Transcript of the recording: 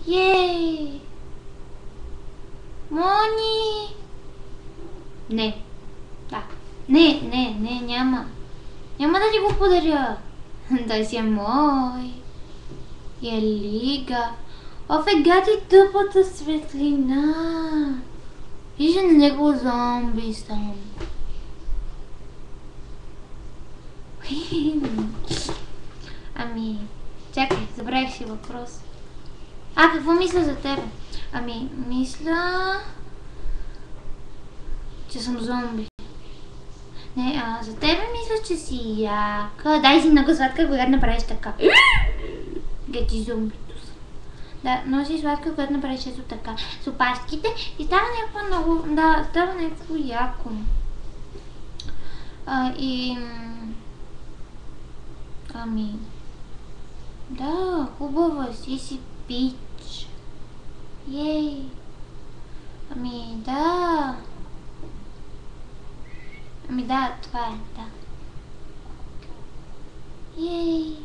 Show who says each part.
Speaker 1: Ей! Мони! Не. Да. Не, няма. Няма да ти го подаря. Той си е мой. И е лига. Офега ти тъпата светлина. Виж на него зомби съм. Ами, чакай, забравих си въпрос. Какво мисля за тебе? Мисля, че съм зомби. Не, за тебе мисля, че си яка. Дай си много сладка, когато направиш така. Гети зомбито са. Да, но си сладка, когато направиш ето така. С опашките и става някакво много... Да, става някакво яко. Да, хубава си пич. Ей. Да. Да, това е, да. Ей.